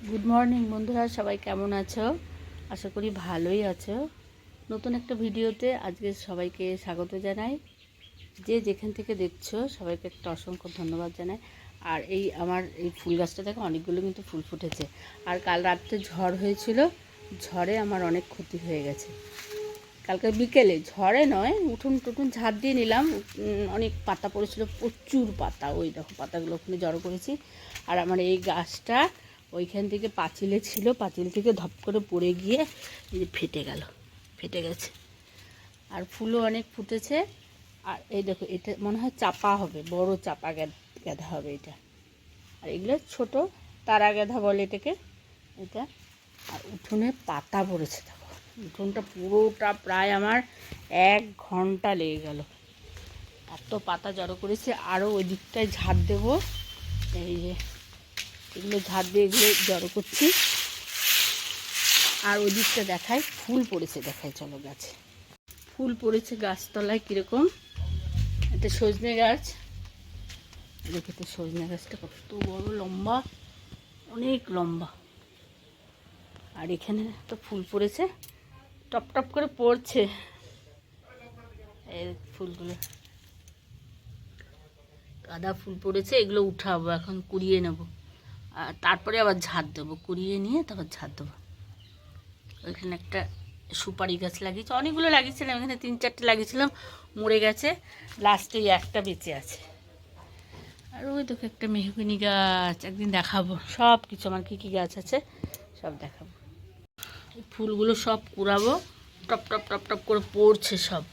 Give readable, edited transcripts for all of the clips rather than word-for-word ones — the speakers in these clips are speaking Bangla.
গুড মর্নিং বন্ধুরা, সবাই কেমন আছো? আশা করি ভালোই আছো। নতুন একটা ভিডিওতে আজকে সবাইকে স্বাগত জানাই। যে যেখান থেকে দেখছো সবাইকে একটা অসংখ্য ধন্যবাদ জানাই। আর আমার এই ফুল গাছটা দেখো অনেকগুলো কিন্তু ফুল ফুটেছে। আর কাল রাত্রে ঝড় হয়েছিল, ঝড়ে আমার অনেক ক্ষতি হয়ে গেছে। কালকে বিকেলে ঝড়ে নয়, উঠোন টুঠুন ঝাড় দিয়ে নিলাম, অনেক পাতা পড়েছিল, প্রচুর পাতা। ওই দেখো পাতাগুলো ওখানে জড়ো করেছি। আর আমার এই গাছটা ওইখান থেকে পাঁচিলে ছিল, পাঁচিল থেকে ধপ করে পড়ে গিয়ে ফেটে গেছে। আর ফুলও অনেক ফুটেছে। আর এই দেখো, এটা মনে হয় চাপা হবে, বড় চাপা গাঁদা হবে এটা। আর এগুলো ছোট তারা গাঁদা বলে এটাকে, এটা। আর উঠোনে পাতা পড়েছে দেখো, উঠোনটা পুরোটা প্রায় আমার 1 ঘন্টা লেগে গেল, এত পাতা জড়ো করেছে। আরও ওই দিকটায় ঝাড় দেবো, এই যে এগুলো ঝাড় দিয়ে এগুলো জড়ো করছি। আর ওই দিকটা দেখায় ফুল পড়েছে, দেখায় চলো গাছে ফুল পড়েছে গাছতলায় কীরকম। এটা সজনে গাছ, দেখেতে সজনে গাছটা কত বড়, লম্বা, অনেক লম্বা। আর এখানে তো ফুল পড়েছে, টপ টপ করে পড়ছে এই ফুলগুলো, গাঁদা ফুল পড়েছে। এগুলো উঠাবো এখন, কুড়িয়ে নেব, আর তারপরে আবার ঝাড় দেবো, কুড়িয়ে নিয়ে তারপর ঝাড় দেবো। ওইখানে একটা সুপারি গাছ লাগিয়েছি, অনেকগুলো লাগিয়েছিলাম, এখানে 3-4টে লাগিয়েছিলাম, মরে গেছে, লাস্টে একটা বেঁচে আছে। আর ওই দেখো একটা মেহগনি গাছ, একদিন দেখাবো সব কিছু, আমার কী কী গাছ আছে সব দেখাবো। এই ফুলগুলো সব কুড়াবো, টপ টপ টপ টপ করে পড়ছে সব।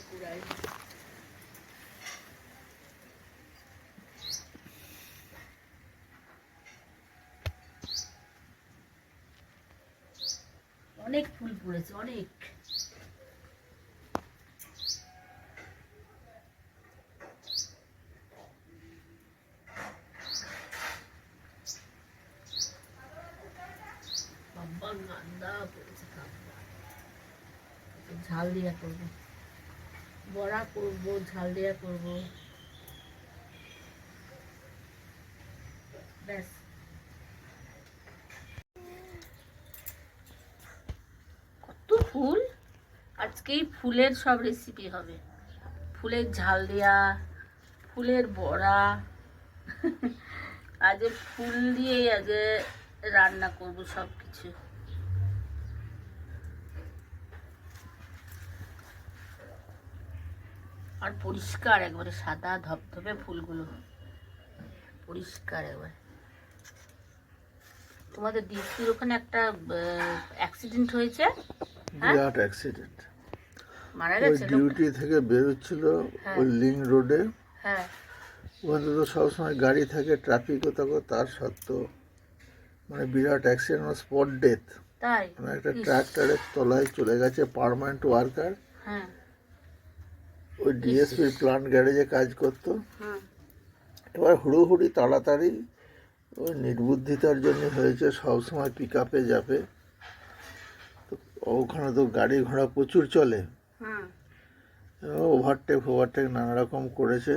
কুড়াই অনেক ফুল পড়েছে, অনেক। বাবা গাঁদা পড়েছে, ঝাল দিয়া করবো, বড়া করবো, ঝাল দিয়া করবো, ব্যাস। কত ফুল, আজকেই ফুলের সব রেসিপি হবে, ফুলের ঝাল দেয়া, ফুলের বড়া। আজ ফুল দিয়ে আজ রান্না করব সব কিছু। আর পরিষ্কার একবারে সাদা ধবধবে ফুলগুলো, পরিষ্কার একবার। তোমাদের ডিসির ওখানে একটা অ্যাক্সিডেন্ট হয়েছে, বিরাট অ্যাক্সিডেন্ট। মারা ওই গেছে লোক। ডিউটি থেকে বেরোচ্ছিল হ্যাঁ ওই লিঙ্ক রোডে, হ্যাঁ, ওখানে তো সবসময় গাড়ি থাকে, ট্রাফিকও থাকে, তার সত্ত্বেও মানে বিরাট অ্যাক্সিডেন্ট, স্পট ডেথ। তাই মানে একটা ট্রাক্টরের তলায় চলে গেছে পার্মানেন্ট ওয়ার্কার, হ্যাঁ, ওই ডিএসপির প্লান্ট গ্যারেজে কাজ করতো। হুম, এবার হুড়োহুড়ি তাড়াতাড়ি, ওই নির্বুদ্ধিতার জন্য হয়েছে, সবসময় পিক আপে যাবে, তো ওখানে তো গাড়ি ঘোড়া প্রচুর চলে, হুম, ওভারটেক নানা রকম করেছে,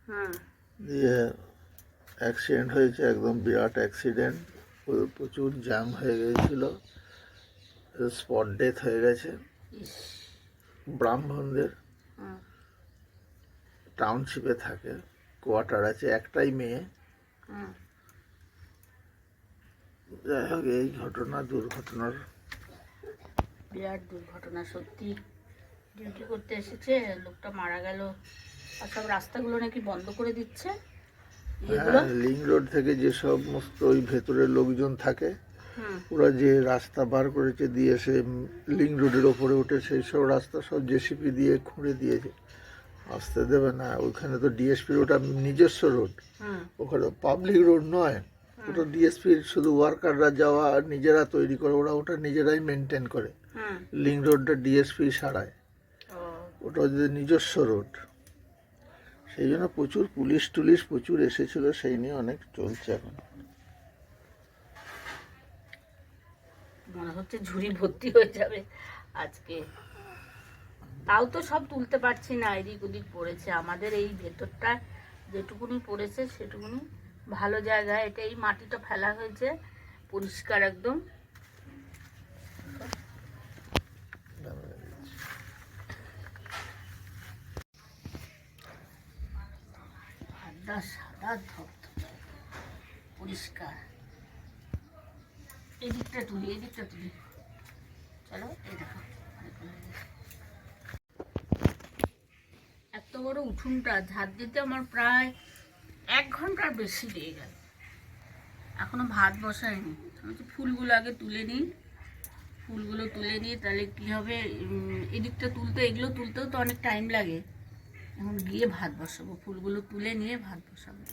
হুম। দিয়ে অ্যাক্সিডেন্ট হয়েছে, একদম বিরাট অ্যাক্সিডেন্ট, প্রচুর জ্যাম হয়ে গিয়েছিল, স্পট ডেথ হয়ে গেছে। ইস, ব্রাহ্মণদের হুম, টাউনশিপে থাকে, কোয়ার্টার আছে, একটাই মেয়ে। হুম। যাই হোক, এই ঘটনা, দুর্ঘটনার বিরাট দুর্ঘটনা সত্যি। ডিউটি করতে এসেছে, লোকটা মারা গেল। আর সব রাস্তাগুলো নাকি বন্ধ করে দিচ্ছে, ইয়েগুলো। হ্যাঁ, লিঙ্ক রোড থেকে যে সমস্ত ওই ভেতরের লোকজন থাকে, হুম, ওরা যে রাস্তা বার করেছে দিয়ে সে লিঙ্ক রোডের ওপরে উঠে সেই সব রাস্তা সব জেসিপি দিয়ে খুঁড়ে দিয়েছে, আসতে দেবে না। ওইখানে তো ডিএসপির ওটা নিজস্ব রোড, হুম, ওখানে পাবলিক রোড নয়, ওটা ডিএসপির শুধু ওয়ার্কাররা যাওয়া আর নিজেরা তৈরি করে, ওরা ওটা নিজেরাই মেনটেন করে। হুম। লিঙ্ক রোডটা ডিএসপি সারায়, ও, ওটা যদি নিজস্ব রোড, সেই জন্য প্রচুর পুলিশ টুলিশ প্রচুর এসেছিল, সেই নিয়ে অনেক চলছে এখন। মনে হচ্ছে ঝুড়ি ভর্তি হয়ে যাবে আজকে। তাও তো সব তুলতে পারছি না, এদিক ওদিক পড়েছে। আমাদের এই ভেতরটা যেটুকুনি পড়েছে সেটুকুনি ভালো জায়গায়। এটা এই মাটিটা ফেলা হয়েছে পরিষ্কার একদম। সাদা সাদা ধবধবে পরিষ্কার। এদিকটা তুলি, এদিকটা তুলি, চলো। এই দেখো এত বড় উঠোনটা ঝাড় দিতে আমার প্রায় 1 ঘন্টার বেশি লেগে গেল। এখনো ভাত বসাইনি। আমি তো ফুলগুলো আগে তুলে নিই, ফুলগুলো তুলে নিই, তাহলে কি হবে, এদিকটা তুলতে, এগুলো তুলতেও তো অনেক টাইম লাগে। এখন গিয়ে ভাত বসাবো, ফুলগুলো তুলে নিয়ে ভাত বসাবো।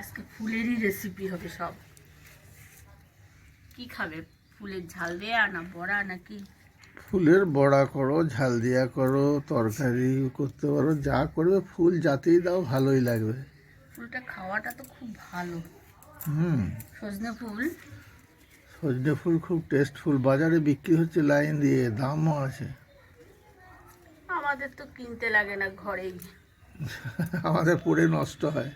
আজকে ফুলেরই রেসিপি হবে সব। কি খাবে, ফুলের ঝাল দেয়া না বড়া নাকি? ফুলের বড়া করো, ঝাল দিয়া করো, তরকারি করতে পারো, যা করবে ফুল যাতেই দাও ভালোই লাগবে। ফুলটা খাওয়াটা তো খুব ভালো। হুম, সজনে ফুল, সজনে ফুল খুব টেস্টফুল, বাজারে বিক্রি হচ্ছে লাইন দিয়ে, দামও আছে। আমাদের তো কিনতে লাগে না, ঘরেই। আমাদের পড়ে নষ্ট হয়,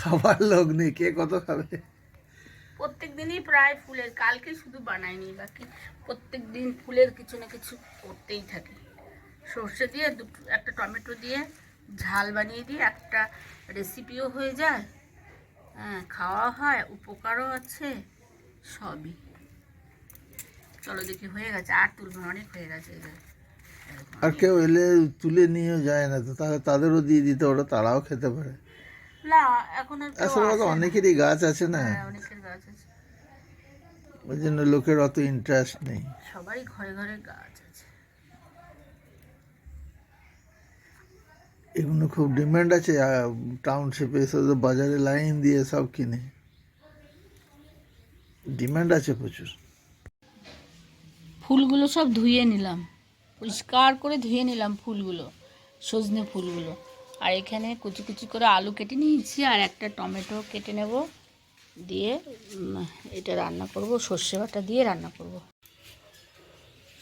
খাবার লোক নেই, কে কত খাবে। প্রত্যেক দিনই প্রায় ফুলের, কালকে শুধু বানাইনি, বাকি প্রত্যেক দিন ফুলের কিছু না কিছু করতেই থাকে। সর্ষে দিয়ে একটা টমেটো দিয়ে ঝাল বানিয়ে দিই, একটা রেসিপিও হয়ে যায়, হ্যাঁ, খাওয়া হয়, উপকারও আছে, সবই। চলো দেখি, হয়ে গেছে, আর তুলবো, অনেক হয়ে গেছে। এই যে, আর কেউ এলে তুলে নিয়েও যায় না, তো তাহলে তাদেরও দিয়ে দিতে, ওরা তারাও খেতে পারে। না এখন আর কেউ আসলে আসে না। অনেকেরই গাছ আছে না, হ্যাঁ, অনেকের গাছ আছে, ওই জন্য লোকের অত ইন্টারেস্ট নেই। সবারই ঘরে ঘরে গাছ আছে। এগুলো খুব ডিমান্ড আছে টাউনশিপে, এসব বাজারে লাইন দিয়ে সব কিনে, ডিমান্ড আছে প্রচুর। ফুলগুলো সব ধুয়ে নিলাম, পরিষ্কার করে ধুয়ে নিলাম ফুলগুলো, সজনে ফুলগুলো। আর এখানে কুচি কুচি করে আলু কেটে নিয়েছি, আর একটা টমেটো কেটে নেব, দিয়ে এটা রান্না করব, সর্ষে বাটা দিয়ে রান্না করব।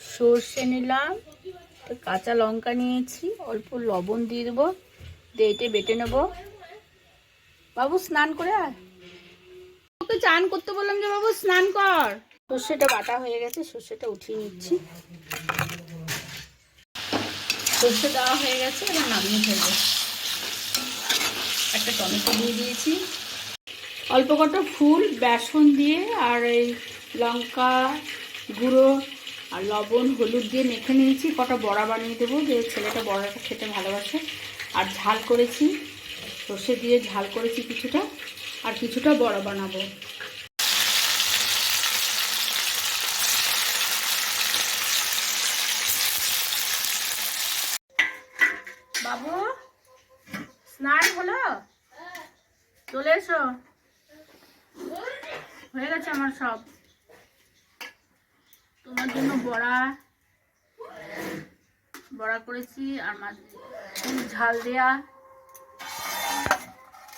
সর্ষে নিলাম, কাঁচা লঙ্কা নিয়েছি, অল্প লবণ দিয়ে দেবো, দিয়ে এটা বেটে নেব। বাবু স্নান করে আয়, ওকে চান করতে বললাম যে বাবু স্নান কর। সর্ষেটা বাটা হয়ে গেছে, সর্ষেটা উঠিয়ে নিচ্ছি। সর্ষে দেওয়া হয়ে গেছে, এবার নামিয়ে ফেলবো। একটা টমেটো দিয়ে দিয়েছি, অল্প কটা ফুল বেসন দিয়ে আর এই লঙ্কা গুঁড়ো আর লবণ হলুদ দিয়ে মেখে নিয়েছি। কটা বড়া বানিয়ে দেবো, যে ছেলেটা বড়াটা খেতে ভালোবাসে। আর ঝাল করেছি, সর্ষে দিয়ে ঝাল করেছি কিছুটা, আর কিছুটা বড়া বানাবো। বাবু স্নান হলো, চলে এসো, হয়ে গেছে আমার সব। তোমার জন্য বড়া বড়া করেছি, আর মাছ ঝাল দেয়া,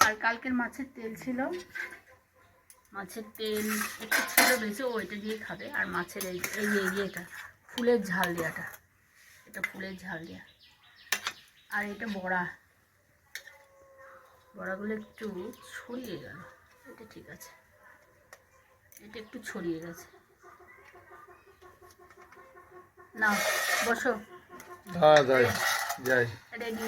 আর কালকের মাছের তেল ছিল, মাছের তেল একটু ছিল বেশি, ওইটা দিয়ে খাবে। আর মাছের এই এটা ফুলের ঝাল দেওয়াটা, এটা ফুলের ঝাল দেওয়া। আর এটা বড়া, বড়াগুলো একটু ছড়িয়ে গেল, এটা ঠিক আছে, এটা একটু ছড়িয়ে গেছে। না বসো, হ্যাঁ যাই যাই। রেডি।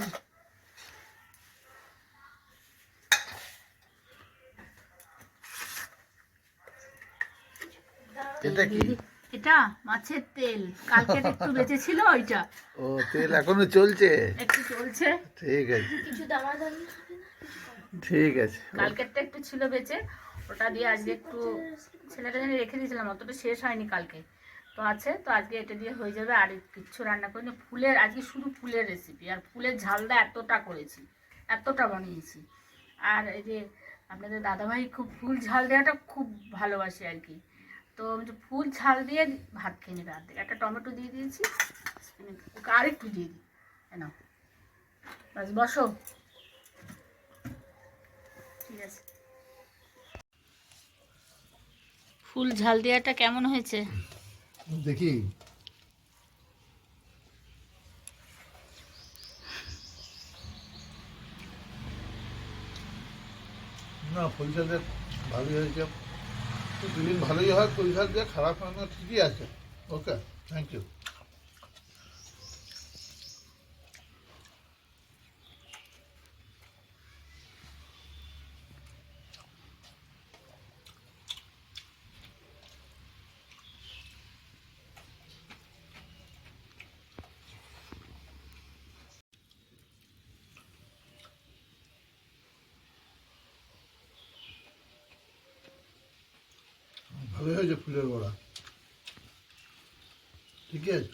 এটা কি? এটা মাছের তেল, কালকে একটু বেঁচে ছিল ওইটা। ও, তেল এখনো চলছে? একটু চলছে, ঠিক আছে, কিছু দামাদামি, ঠিক আছে। কালকেরটা একটু ছিল বেঁচে, ওটা দিয়ে আজকে একটু ছেলেটা জানি রেখে দিয়েছিলাম, অতটা শেষ হয়নি কালকে, তো আছে, তো আজকে এটা দিয়ে হয়ে যাবে। আর কিচ্ছু রান্না করিনি, ফুলের, আজকে শুধু ফুলের রেসিপি। আর ফুলের ঝালটা এতটা করেছি, এতটা বানিয়েছি। আর এই যে আপনাদের দাদাভাই খুব ফুল ঝাল দেওয়াটা খুব ভালোবাসে আর কি, তো ফুল ঝাল দিয়ে ভাত খেয়ে নেবে। আর একটা টমেটো দিয়ে দিয়েছি, ওকে আরেকটু দিয়ে দিই, নাও বাস বসো। ঠিক আছে, ফুল ঝাল দেওয়াটা কেমন হয়েছে? দেখি না, পরিষ্কার দিয়ে ভালোই হয়েছে। তো দুদিন ভালোই হয়, পরিষ্কার দিয়ে খারাপ হয় না, ঠিকই আছে। ওকে, থ্যাংক ইউ। ভালোই হয়েছে ফুলের বড়া, ঠিকই আছে।